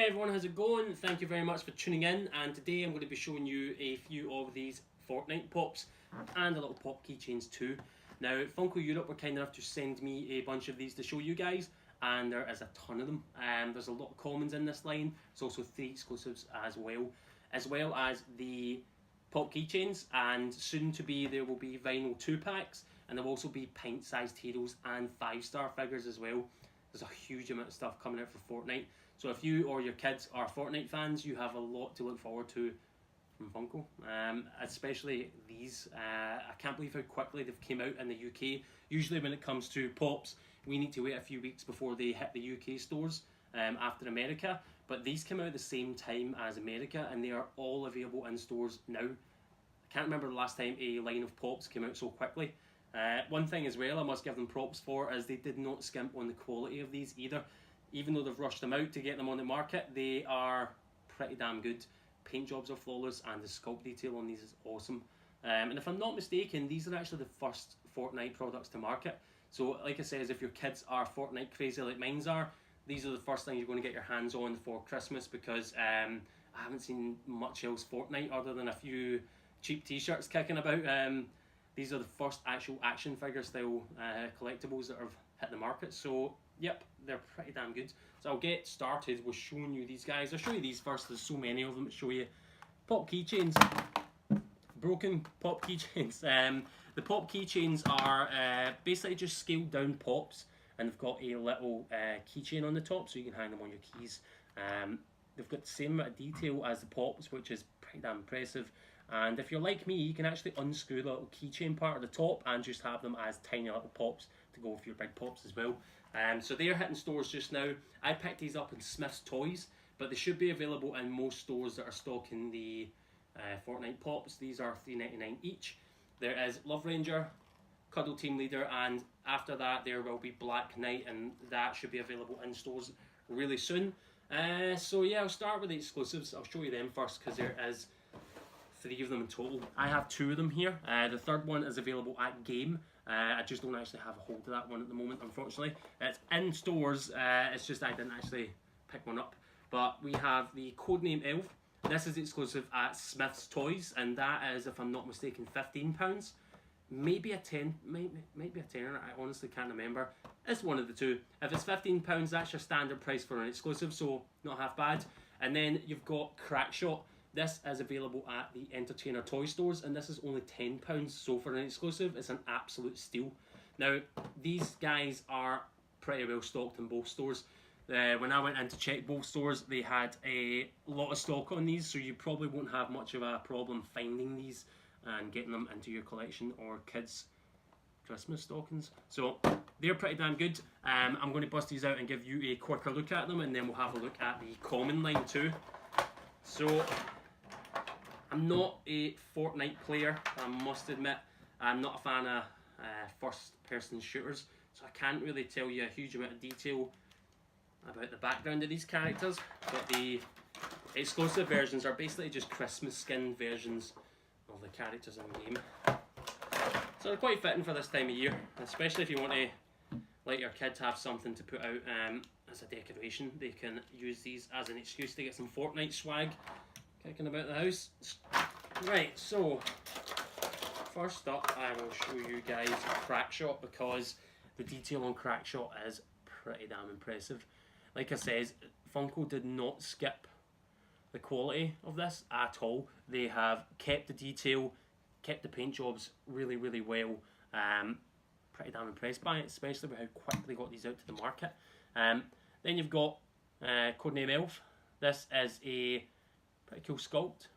Hey everyone, how's it going? Thank you very much for tuning in, and today I'm going to be showing you a few of these Fortnite pops and a little pop keychains too. Now Funko Europe were kind enough to send me a bunch of these to show you guys, and there is a ton of them. There's a lot of commons in this line. There's also 3 exclusives as well as the pop keychains, and soon to be there will be vinyl 2-packs, and there will also be pint-sized heroes and 5-star figures as well. There's a huge amount of stuff coming out for Fortnite. So if you or your kids are Fortnite fans, you have a lot to look forward to from Funko. Especially these. I can't believe how quickly they've came out in the UK. Usually when it comes to pops, we need to wait a few weeks before they hit the UK stores after America. But these came out at the same time as America, and they are all available in stores now. I can't remember the last time a line of pops came out so quickly. One thing as well I must give them props for is they did not skimp on the quality of these either. Even though they've rushed them out to get them on the market, they are pretty damn good. Paint jobs are flawless, and the sculpt detail on these is awesome. And if I'm not mistaken, these are actually the first Fortnite products to market. So like I said, if your kids are Fortnite crazy like mine are, these are the first things you're going to get your hands on for Christmas, because I haven't seen much else Fortnite other than a few cheap t-shirts kicking about. These are the first actual action figure style collectibles that have hit the market. So yep, they're pretty damn good. So I'll get started with showing you these guys. I'll show you these first. There's so many of them to show you. Pop keychains. Broken pop keychains. The pop keychains are basically just scaled down pops, and they've got a little keychain on the top so you can hang them on your keys. They've got the same amount of detail as the pops, which is pretty damn impressive. And if you're like me, you can actually unscrew the little keychain part at the top and just have them as tiny little pops to go with your big pops as well. So they're hitting stores just now. I picked these up in Smith's Toys, but they should be available in most stores that are stocking the Fortnite pops. These are $3.99 each. There is Love Ranger, Caudill Leader, and after that there will be Black Knight, and that should be available in stores really soon. So yeah, I'll start with the exclusives. I'll show you them first because there is 3 of them in total. I have 2 of them here. The third one is available at Game. I just don't actually have a hold of that one at the moment, unfortunately. It's in stores, it's just I didn't actually pick one up. But we have the Codename Elf. This is exclusive at Smith's Toys, and that is, if I'm not mistaken, £15. Maybe a 10, maybe a tenner, I honestly can't remember. It's one of the two. If it's £15, that's your standard price for an exclusive, so not half bad. And then you've got Crackshot. This is available at the Entertainer toy stores, and this is only £10, so for an exclusive, it's an absolute steal. Now, these guys are pretty well stocked in both stores. When I went in to check both stores, they had a lot of stock on these, so you probably won't have much of a problem finding these and getting them into your collection or kids' Christmas stockings. So they're pretty damn good. I'm going to bust these out and give you a quicker look at them, and then we'll have a look at the common line too. So I'm not a Fortnite player, I must admit. I'm not a fan of first-person shooters, so I can't really tell you a huge amount of detail about the background of these characters, but the exclusive versions are basically just Christmas skin versions of the characters in the game. So they're quite fitting for this time of year, especially if you want to let your kids have something to put out as a decoration. They can use these as an excuse to get some Fortnite swag kicking about the house. Right, so first up I will show you guys Crackshot, because the detail on Crackshot is pretty damn impressive. Like I said, Funko did not skip the quality of this at all. They have kept the detail, kept the paint jobs really, really well. Pretty damn impressed by it, especially with how quickly they got these out to the market. Then you've got Codename Elf. This is a pretty cool sculpt.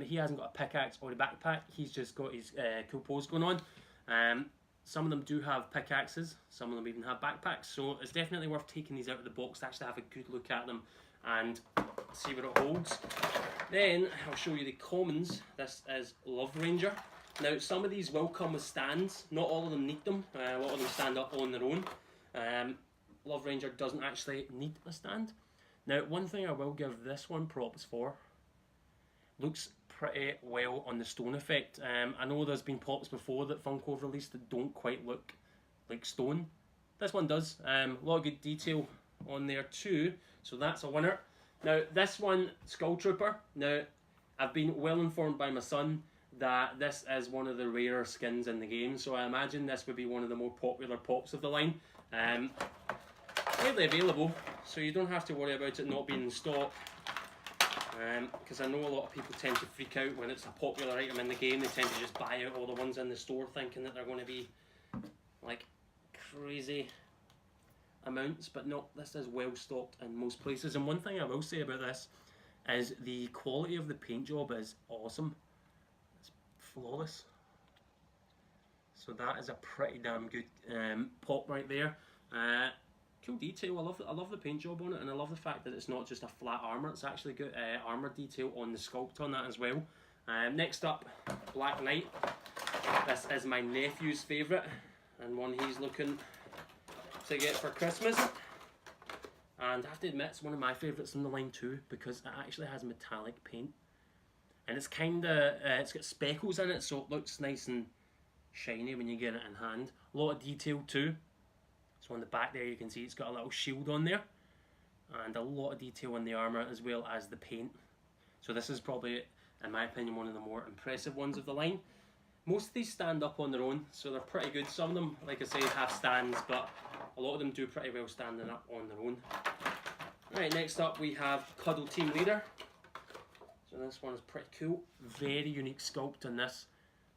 He hasn't got a pickaxe or a backpack, he's just got his cool pose going on. Some of them do have pickaxes, some of them even have backpacks, so it's definitely worth taking these out of the box to actually have a good look at them and see what it holds. Then I'll show you the commons. This is Love Ranger. Now some of these will come with stands, not all of them need them, a lot of them stand up on their own. Love Ranger doesn't actually need a stand. Now one thing I will give this one props for, looks pretty well on the stone effect. I know there's been pops before that Funko have released that don't quite look like stone. This one does. A lot of good detail on there too, so that's a winner. Now this one, Skullripper. Now I've been well informed by my son that this is one of the rarer skins in the game, so I imagine this would be one of the more popular pops of the line. Widely available, so you don't have to worry about it not being in stock. Because I know a lot of people tend to freak out when it's a popular item in the game. They tend to just buy out all the ones in the store thinking that they're going to be like crazy amounts, but no, this is well stocked in most places. And one thing I will say about this is the quality of the paint job is awesome. It's flawless. So that is a pretty damn good pop right there. Cool detail. I love the paint job on it, and I love the fact that it's not just a flat armour. It's actually got armour detail on the sculpt on that as well. Next up, Black Knight. This is my nephew's favourite, and one he's looking to get for Christmas. And I have to admit, it's one of my favourites in the line too, because it actually has metallic paint, and it's it's got speckles in it, so it looks nice and shiny when you get it in hand. A lot of detail too. So on the back there you can see it's got a little shield on there, and a lot of detail on the armour as well as the paint. So this is probably, in my opinion, one of the more impressive ones of the line. Most of these stand up on their own, so they're pretty good. Some of them, like I say, have stands, but a lot of them do pretty well standing up on their own. Right, next up we have Caudill Leader. So this one is pretty cool. Very unique sculpt on this.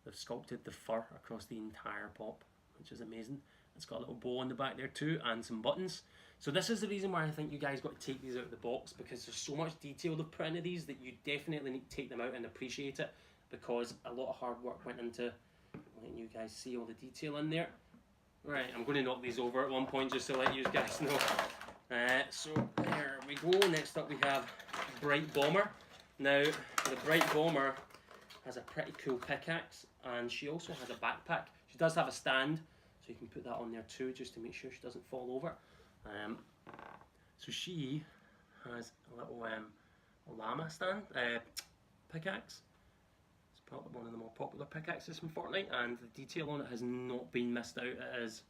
They've sculpted the fur across the entire pop, which is amazing. It's got a little bow on the back there too, and some buttons. So this is the reason why I think you guys got to take these out of the box, because there's so much detail they've put into these that you definitely need to take them out and appreciate it, because a lot of hard work went into letting you guys see all the detail in there. Right, I'm going to knock these over at one point just to let you guys know. So there we go. Next up we have Bright Bomber. Now the Bright Bomber has a pretty cool pickaxe, and she also has a backpack. She does have a stand, so you can put that on there too, just to make sure she doesn't fall over. So she has a little llama stand pickaxe. It's probably one of the more popular pickaxes from Fortnite, and the detail on it has not been missed out. It is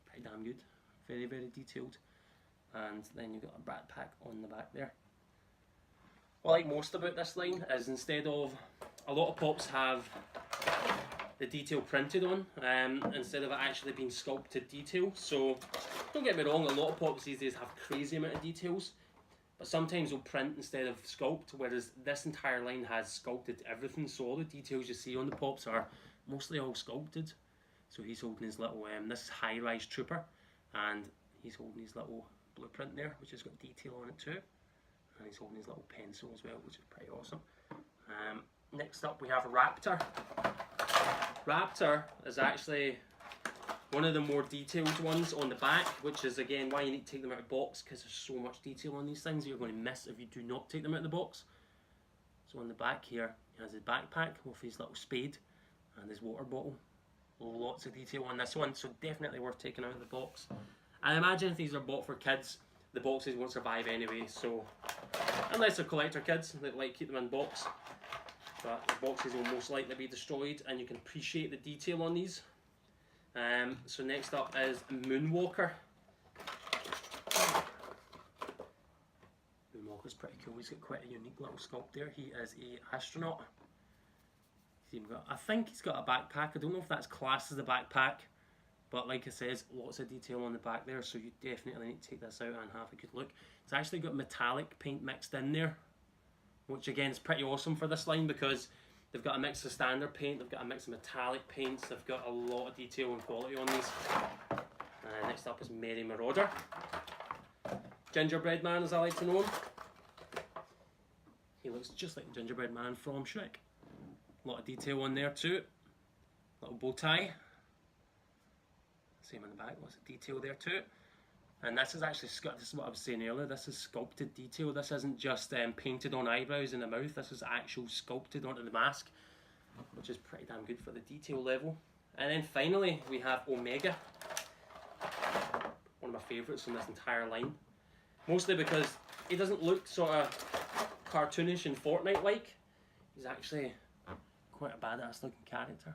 pretty damn good, very very detailed. And then you've got a backpack on the back there. What I like most about this line is, instead of, a lot of pops have the detail printed on, instead of it actually being sculpted detail. So don't get me wrong, a lot of pops these days have crazy amount of details, but sometimes they'll print instead of sculpt, whereas this entire line has sculpted everything. So all the details you see on the pops are mostly all sculpted. So he's holding his little, this is High Rise Trooper, and he's holding his little blueprint there, which has got detail on it too. And he's holding his little pencil as well, which is pretty awesome. Next up we have Raptor. Raptor is actually one of the more detailed ones on the back, which is again why you need to take them out of the box, because there's so much detail on these things you're going to miss if you do not take them out of the box. So on the back here he has his backpack with his little spade and his water bottle. Lots of detail on this one, so definitely worth taking out of the box. I imagine if these are bought for kids, the boxes won't survive anyway, so unless they're collector kids that like keep them in box, but the boxes will most likely be destroyed, and you can appreciate the detail on these. So next up is Moonwalker. Moonwalker's pretty cool. He's got quite a unique little sculpt there. He is a astronaut. I think he's got a backpack. I don't know if that's classed as a backpack, but like I says, lots of detail on the back there, so you definitely need to take this out and have a good look. It's actually got metallic paint mixed in there, which again is pretty awesome for this line, because they've got a mix of standard paint, they've got a mix of metallic paints, they've got a lot of detail and quality on these. Next up is Merry Marauder. Gingerbread Man, as I like to know him. He looks just like the Gingerbread Man from Shrek. A lot of detail on there too. Little bow tie. Same on the back, lots of detail there too. And this is actually, this is what I was saying earlier, this is sculpted detail. This isn't just painted on eyebrows and the mouth, this is actual sculpted onto the mask, which is pretty damn good for the detail level. And then finally we have Omega, one of my favourites in this entire line. Mostly because he doesn't look sort of cartoonish and Fortnite like. He's actually quite a badass looking character.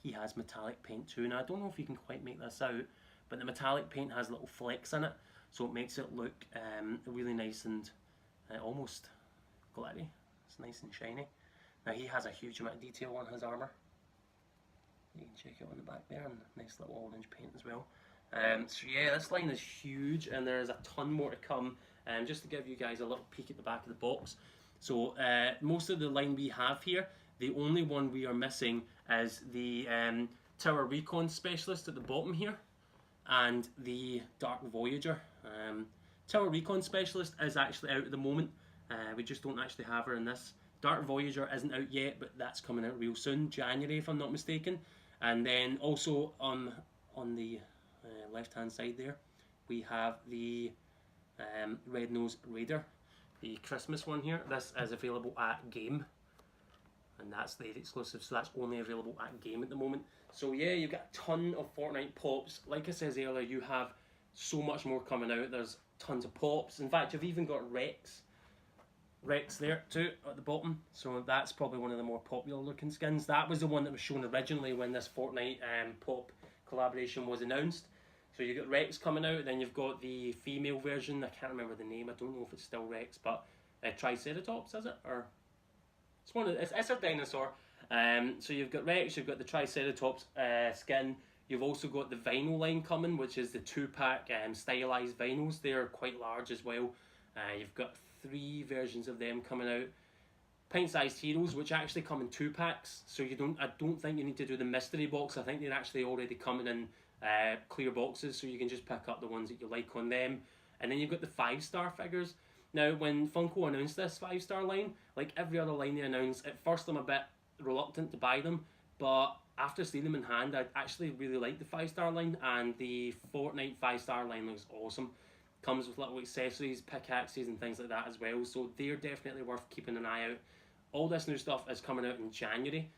He has metallic paint too. Now I don't know if you can quite make this out, but the metallic paint has little flecks in it, so it makes it look really nice and almost glittery. It's nice and shiny. Now he has a huge amount of detail on his armour. You can check it on the back there, and nice little orange paint as well. So yeah, this line is huge, and there is a ton more to come. Just to give you guys a little peek at the back of the box. So most of the line we have here, the only one we are missing is the Tower Recon Specialist at the bottom here, and the Dark Voyager. Tower Recon Specialist is actually out at the moment. We just don't actually have her in this. Dark Voyager isn't out yet, but that's coming out real soon, January if I'm not mistaken. And then also on the left hand side there, we have the Red-Nosed Raider, the Christmas one here. This is available at Game, and that's the exclusive, so that's only available at Game at the moment. So yeah, you've got a ton of Fortnite pops. Like I said earlier, you have so much more coming out. There's tons of pops. In fact, you've even got Rex there too at the bottom, so that's probably one of the more popular looking skins. That was the one that was shown originally when this Fortnite pop collaboration was announced. So you've got Rex coming out, then you've got the female version. I can't remember the name. I don't know if it's still Rex, but Triceratops, is it? Or it's one of it's a dinosaur. So you've got Rex, you've got the Triceratops skin. You've also got the vinyl line coming, which is the 2-pack stylized vinyls. They're quite large as well. You've got 3 versions of them coming out. Pint-sized heroes, which actually come in 2-packs. So I don't think you need to do the mystery box. I think they're actually already coming in clear boxes, so you can just pick up the ones that you like on them. And then you've got the 5-star figures. Now, when Funko announced this 5-star line, like every other line they announced, at first I'm a bit reluctant to buy them, but after seeing them in hand, I actually really like the 5-star line, and the Fortnite 5-star line looks awesome. Comes with little accessories, pickaxes and things like that as well, so they're definitely worth keeping an eye out. All this new stuff is coming out in January.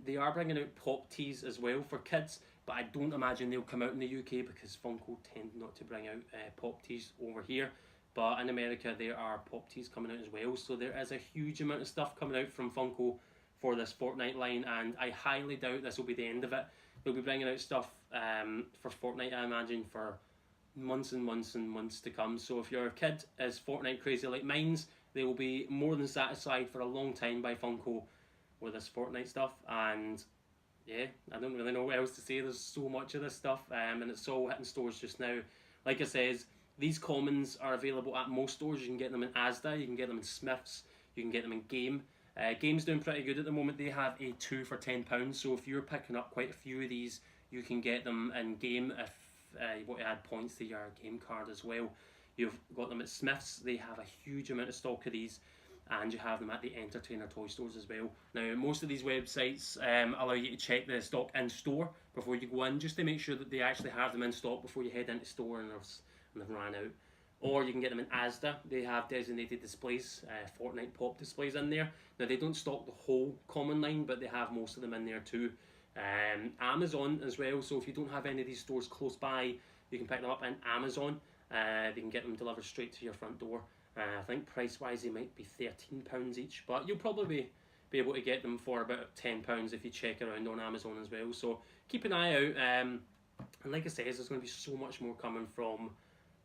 They are bringing out pop tees as well for kids, but I don't imagine they'll come out in the UK because Funko tend not to bring out pop tees over here. But in America there are pop tees coming out as well, so there is a huge amount of stuff coming out from Funko for this Fortnite line, and I highly doubt this will be the end of it. They'll be bringing out stuff for Fortnite, I imagine, for months and months and months to come. So if your kid is Fortnite crazy like mine's, they will be more than satisfied for a long time by Funko with this Fortnite stuff. And yeah, I don't really know what else to say. There's so much of this stuff, and it's all hitting stores just now. Like I says, these commons are available at most stores. You can get them in Asda, you can get them in Smith's, you can get them in Game. Game's doing pretty good at the moment. They have a 2 for £10, so if you're picking up quite a few of these, you can get them in Game if you want to add points to your Game card as well. You've got them at Smith's. They have a huge amount of stock of these, and you have them at the Entertainer toy stores as well. Now, most of these websites allow you to check the stock in store before you go in, just to make sure that they actually have them in stock before you head into store and they've ran out. Or you can get them in Asda. They have designated displays, Fortnite pop displays in there. Now, they don't stock the whole common line, but they have most of them in there too. Amazon as well, so if you don't have any of these stores close by, you can pick them up in Amazon. They can get them delivered straight to your front door. I think price wise they might be £13 each, but you'll probably be able to get them for about £10 if you check around on Amazon as well. So keep an eye out, and like I said, there's going to be so much more coming from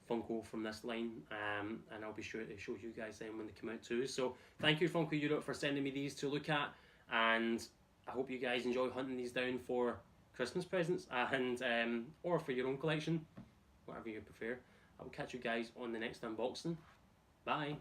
Funko from this line, and I'll be sure to show you guys them when they come out too. So thank you, Funko Europe, for sending me these to look at, and I hope you guys enjoy hunting these down for Christmas presents, and or for your own collection, whatever you prefer. I will catch you guys on the next unboxing. Bye.